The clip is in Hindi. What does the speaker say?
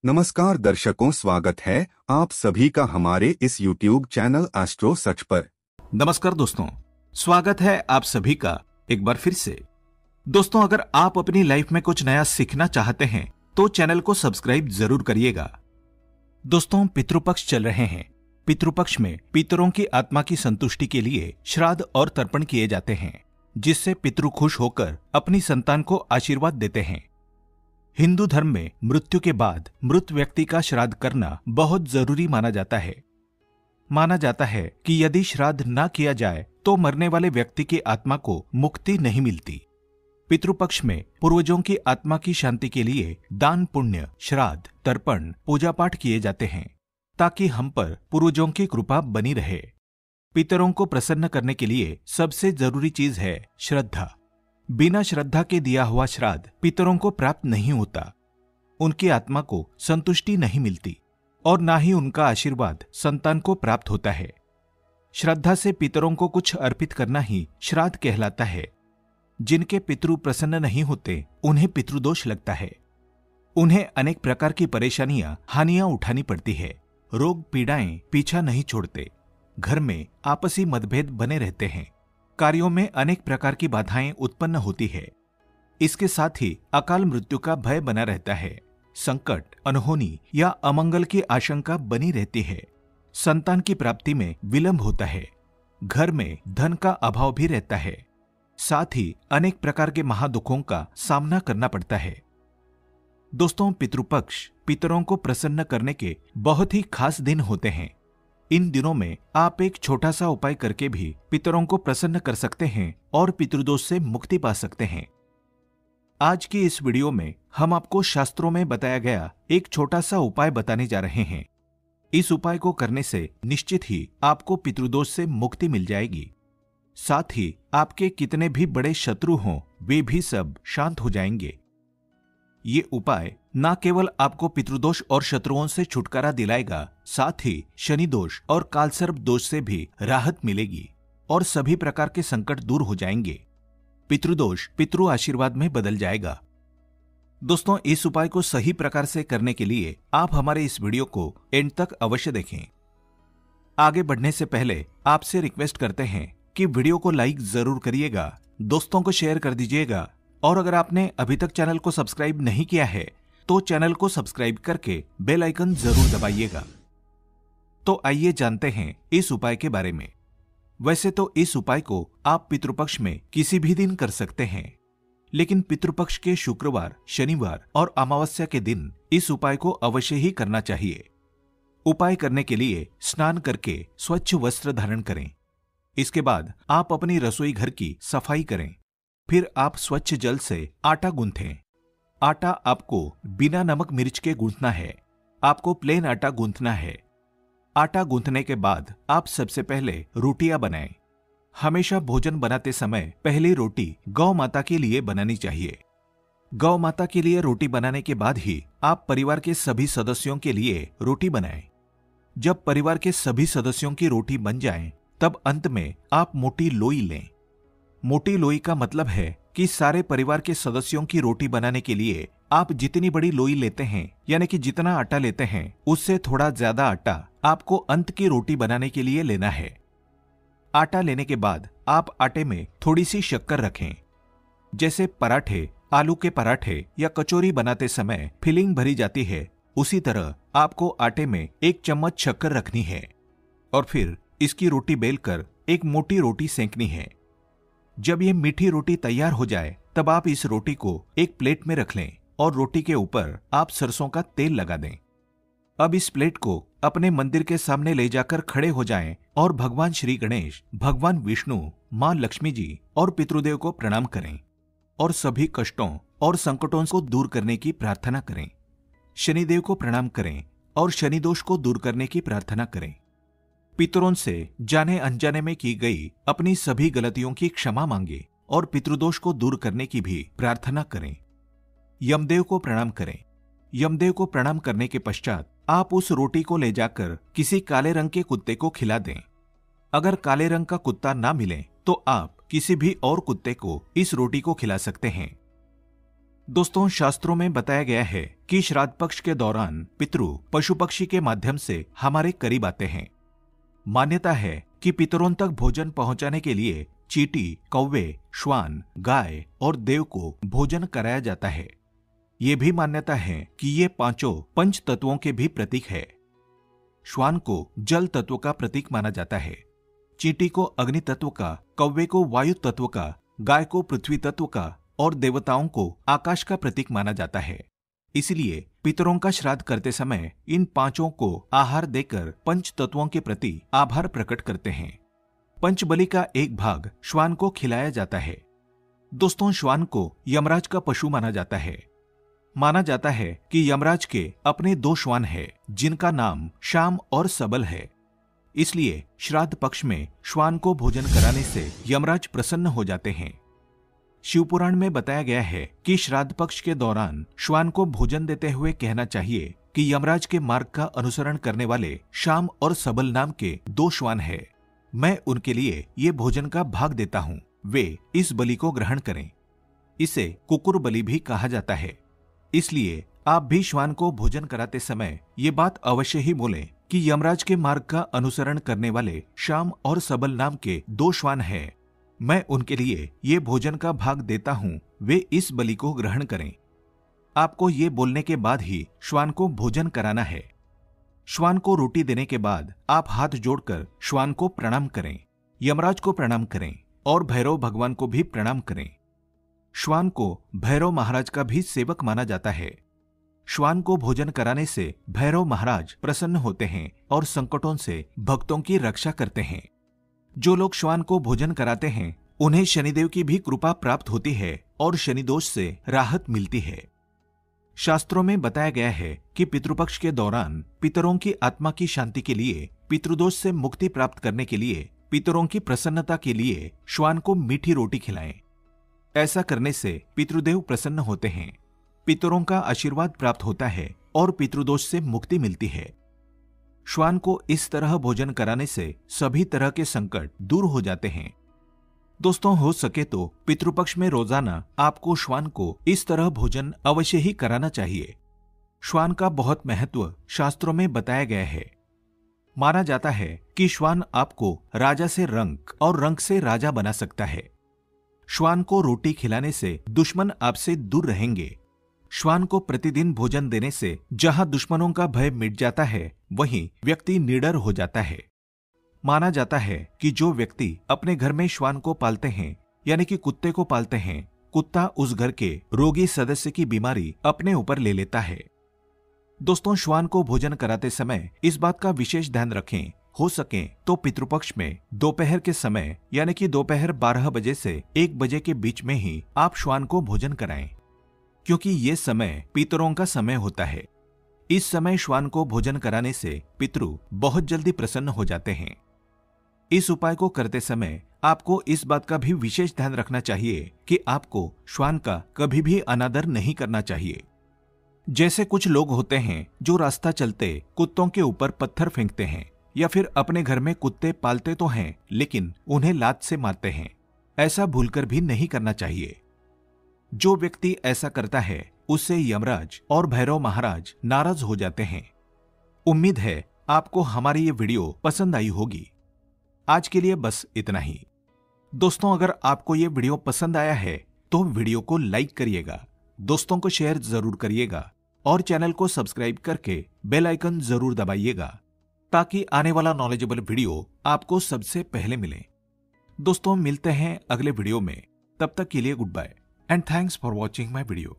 नमस्कार दर्शकों, स्वागत है आप सभी का हमारे इस YouTube चैनल एस्ट्रो सच पर। नमस्कार दोस्तों, स्वागत है आप सभी का एक बार फिर से। दोस्तों, अगर आप अपनी लाइफ में कुछ नया सीखना चाहते हैं तो चैनल को सब्सक्राइब जरूर करिएगा। दोस्तों, पितृपक्ष चल रहे हैं। पितृपक्ष में पितरों की आत्मा की संतुष्टि के लिए श्राद्ध और तर्पण किए जाते हैं, जिससे पितृ खुश होकर अपनी संतान को आशीर्वाद देते हैं। हिंदू धर्म में मृत्यु के बाद मृत व्यक्ति का श्राद्ध करना बहुत जरूरी माना जाता है। माना जाता है कि यदि श्राद्ध न किया जाए तो मरने वाले व्यक्ति की आत्मा को मुक्ति नहीं मिलती। पितृपक्ष में पूर्वजों की आत्मा की शांति के लिए दान, पुण्य, श्राद्ध, तर्पण, पूजा पाठ किए जाते हैं, ताकि हम पर पूर्वजों की कृपा बनी रहे। पितरों को प्रसन्न करने के लिए सबसे जरूरी चीज है श्रद्धा। बिना श्रद्धा के दिया हुआ श्राद्ध पितरों को प्राप्त नहीं होता, उनकी आत्मा को संतुष्टि नहीं मिलती और ना ही उनका आशीर्वाद संतान को प्राप्त होता है। श्रद्धा से पितरों को कुछ अर्पित करना ही श्राद्ध कहलाता है। जिनके पितृ प्रसन्न नहीं होते उन्हें पितृदोष लगता है। उन्हें अनेक प्रकार की परेशानियां, हानियां उठानी पड़ती है। रोग पीड़ाएं पीछा नहीं छोड़ते। घर में आपसी मतभेद बने रहते हैं। कार्यों में अनेक प्रकार की बाधाएं उत्पन्न होती है। इसके साथ ही अकाल मृत्यु का भय बना रहता है। संकट, अनहोनी या अमंगल की आशंका बनी रहती है। संतान की प्राप्ति में विलंब होता है। घर में धन का अभाव भी रहता है। साथ ही अनेक प्रकार के महादुखों का सामना करना पड़ता है। दोस्तों, पितृपक्ष पितरों को प्रसन्न करने के बहुत ही खास दिन होते हैं। इन दिनों में आप एक छोटा सा उपाय करके भी पितरों को प्रसन्न कर सकते हैं और पितृदोष से मुक्ति पा सकते हैं। आज की इस वीडियो में हम आपको शास्त्रों में बताया गया एक छोटा सा उपाय बताने जा रहे हैं। इस उपाय को करने से निश्चित ही आपको पितृदोष से मुक्ति मिल जाएगी। साथ ही आपके कितने भी बड़े शत्रु हों वे भी सब शांत हो जाएंगे। ये उपाय न केवल आपको पितृदोष और शत्रुओं से छुटकारा दिलाएगा, साथ ही शनि दोष और कालसर्प दोष से भी राहत मिलेगी और सभी प्रकार के संकट दूर हो जाएंगे। पितृदोष पितृ आशीर्वाद में बदल जाएगा। दोस्तों, इस उपाय को सही प्रकार से करने के लिए आप हमारे इस वीडियो को एंड तक अवश्य देखें। आगे बढ़ने से पहले आपसे रिक्वेस्ट करते हैं कि वीडियो को लाइक जरूर करिएगा, दोस्तों को शेयर कर दीजिएगा और अगर आपने अभी तक चैनल को सब्सक्राइब नहीं किया है तो चैनल को सब्सक्राइब करके बेल आइकन जरूर दबाइएगा। तो आइए जानते हैं इस उपाय के बारे में। वैसे तो इस उपाय को आप पितृपक्ष में किसी भी दिन कर सकते हैं, लेकिन पितृपक्ष के शुक्रवार, शनिवार और अमावस्या के दिन इस उपाय को अवश्य ही करना चाहिए। उपाय करने के लिए स्नान करके स्वच्छ वस्त्र धारण करें। इसके बाद आप अपनी रसोई घर की सफाई करें। फिर आप स्वच्छ जल से आटा गूंथें। आटा आपको बिना नमक मिर्च के गूंथना है। आपको प्लेन आटा गूंथना है। आटा गूंथने के बाद आप सबसे पहले रोटियां बनाएं। हमेशा भोजन बनाते समय पहली रोटी गौ माता के लिए बनानी चाहिए। गौ माता के लिए रोटी बनाने के बाद ही आप परिवार के सभी सदस्यों के लिए रोटी बनाएं। जब परिवार के सभी सदस्यों की रोटी बन जाए तब अंत में आप मोटी लोई लें। मोटी लोई का मतलब है कि सारे परिवार के सदस्यों की रोटी बनाने के लिए आप जितनी बड़ी लोई लेते हैं, यानी कि जितना आटा लेते हैं उससे थोड़ा ज्यादा आटा आपको अंत की रोटी बनाने के लिए लेना है। आटा लेने के बाद आप आटे में थोड़ी सी शक्कर रखें। जैसे पराठे, आलू के पराठे या कचौरी बनाते समय फिलिंग भरी जाती है, उसी तरह आपको आटे में 1 चम्मच शक्कर रखनी है और फिर इसकी रोटी बेलकर एक मोटी रोटी सेंकनी है। जब ये मीठी रोटी तैयार हो जाए तब आप इस रोटी को एक प्लेट में रख लें और रोटी के ऊपर आप सरसों का तेल लगा दें। अब इस प्लेट को अपने मंदिर के सामने ले जाकर खड़े हो जाएं और भगवान श्री गणेश, भगवान विष्णु, मां लक्ष्मी जी और पितृदेव को प्रणाम करें और सभी कष्टों और संकटों को दूर करने की प्रार्थना करें। शनिदेव को प्रणाम करें और शनि दोष को दूर करने की प्रार्थना करें। पितरों से जाने अनजाने में की गई अपनी सभी गलतियों की क्षमा मांगे और पितृदोष को दूर करने की भी प्रार्थना करें। यमदेव को प्रणाम करें। यमदेव को प्रणाम करने के पश्चात आप उस रोटी को ले जाकर किसी काले रंग के कुत्ते को खिला दें। अगर काले रंग का कुत्ता ना मिले तो आप किसी भी और कुत्ते को इस रोटी को खिला सकते हैं। दोस्तों, शास्त्रों में बताया गया है कि श्राद्ध पक्ष के दौरान पितृ पशु पक्षी के माध्यम से हमारे करीब आते हैं। मान्यता है कि पितरों तक भोजन पहुंचाने के लिए चींटी, कौवे, श्वान, गाय और देव को भोजन कराया जाता है। ये भी मान्यता है कि ये पांचों पंच तत्वों के भी प्रतीक है। श्वान को जल तत्व का प्रतीक माना जाता है, चींटी को अग्नि तत्व का, कौवे को वायु तत्व का, गाय को पृथ्वी तत्व का और देवताओं को आकाश का प्रतीक माना जाता है। इसलिए पितरों का श्राद्ध करते समय इन पांचों को आहार देकर पंच तत्वों के प्रति आभार प्रकट करते हैं। पंचबलि का एक भाग श्वान को खिलाया जाता है। दोस्तों, श्वान को यमराज का पशु माना जाता है। माना जाता है कि यमराज के अपने 2 श्वान हैं, जिनका नाम श्याम और सबल है। इसलिए श्राद्ध पक्ष में श्वान को भोजन कराने से यमराज प्रसन्न हो जाते हैं। शिवपुराण में बताया गया है कि श्राद्ध पक्ष के दौरान श्वान को भोजन देते हुए कहना चाहिए कि यमराज के मार्ग का अनुसरण करने वाले श्याम और सबल नाम के 2 श्वान हैं। मैं उनके लिए ये भोजन का भाग देता हूँ, वे इस बलि को ग्रहण करें। इसे कुकुर बलि भी कहा जाता है। इसलिए आप भी श्वान को भोजन कराते समय ये बात अवश्य ही बोलें कि यमराज के मार्ग का अनुसरण करने वाले श्याम और सबल नाम के 2 श्वान हैं। मैं उनके लिए ये भोजन का भाग देता हूँ, वे इस बलि को ग्रहण करें। आपको ये बोलने के बाद ही श्वान को भोजन कराना है। श्वान को रोटी देने के बाद आप हाथ जोड़कर श्वान को प्रणाम करें, यमराज को प्रणाम करें और भैरव भगवान को भी प्रणाम करें। श्वान को भैरव महाराज का भी सेवक माना जाता है। श्वान को भोजन कराने से भैरव महाराज प्रसन्न होते हैं और संकटों से भक्तों की रक्षा करते हैं। जो लोग श्वान को भोजन कराते हैं उन्हें शनिदेव की भी कृपा प्राप्त होती है और शनिदोष से राहत मिलती है। शास्त्रों में बताया गया है कि पितृपक्ष के दौरान पितरों की आत्मा की शांति के लिए, पितृदोष से मुक्ति प्राप्त करने के लिए, पितरों की प्रसन्नता के लिए श्वान को मीठी रोटी खिलाएं। ऐसा करने से पितृदेव प्रसन्न होते हैं, पितरों का आशीर्वाद प्राप्त होता है और पितृदोष से मुक्ति मिलती है। श्वान को इस तरह भोजन कराने से सभी तरह के संकट दूर हो जाते हैं। दोस्तों, हो सके तो पितृपक्ष में रोजाना आपको श्वान को इस तरह भोजन अवश्य ही कराना चाहिए। श्वान का बहुत महत्व शास्त्रों में बताया गया है। माना जाता है कि श्वान आपको राजा से रंक और रंक से राजा बना सकता है। श्वान को रोटी खिलाने से दुश्मन आपसे दूर रहेंगे। श्वान को प्रतिदिन भोजन देने से जहां दुश्मनों का भय मिट जाता है, वहीं व्यक्ति निडर हो जाता है। माना जाता है कि जो व्यक्ति अपने घर में श्वान को पालते हैं, यानी कि कुत्ते को पालते हैं, कुत्ता उस घर के रोगी सदस्य की बीमारी अपने ऊपर ले लेता है। दोस्तों, श्वान को भोजन कराते समय इस बात का विशेष ध्यान रखें, हो सके तो पितृपक्ष में दोपहर के समय यानी कि दोपहर 12 बजे से 1 बजे के बीच में ही आप श्वान को भोजन कराएं, क्योंकि ये समय पितरों का समय होता है। इस समय श्वान को भोजन कराने से पितृ बहुत जल्दी प्रसन्न हो जाते हैं। इस उपाय को करते समय आपको इस बात का भी विशेष ध्यान रखना चाहिए कि आपको श्वान का कभी भी अनादर नहीं करना चाहिए। जैसे कुछ लोग होते हैं जो रास्ता चलते कुत्तों के ऊपर पत्थर फेंकते हैं, या फिर अपने घर में कुत्ते पालते तो हैं लेकिन उन्हें लात से मारते हैं। ऐसा भूलकर भी नहीं करना चाहिए। जो व्यक्ति ऐसा करता है उससे यमराज और भैरव महाराज नाराज हो जाते हैं। उम्मीद है आपको हमारी ये वीडियो पसंद आई होगी। आज के लिए बस इतना ही। दोस्तों, अगर आपको ये वीडियो पसंद आया है तो वीडियो को लाइक करिएगा, दोस्तों को शेयर जरूर करिएगा और चैनल को सब्सक्राइब करके बेल आइकन जरूर दबाइएगा, ताकि आने वाला नॉलेजेबल वीडियो आपको सबसे पहले मिले। दोस्तों, मिलते हैं अगले वीडियो में। तब तक के लिए good bye and thanks for watching my video.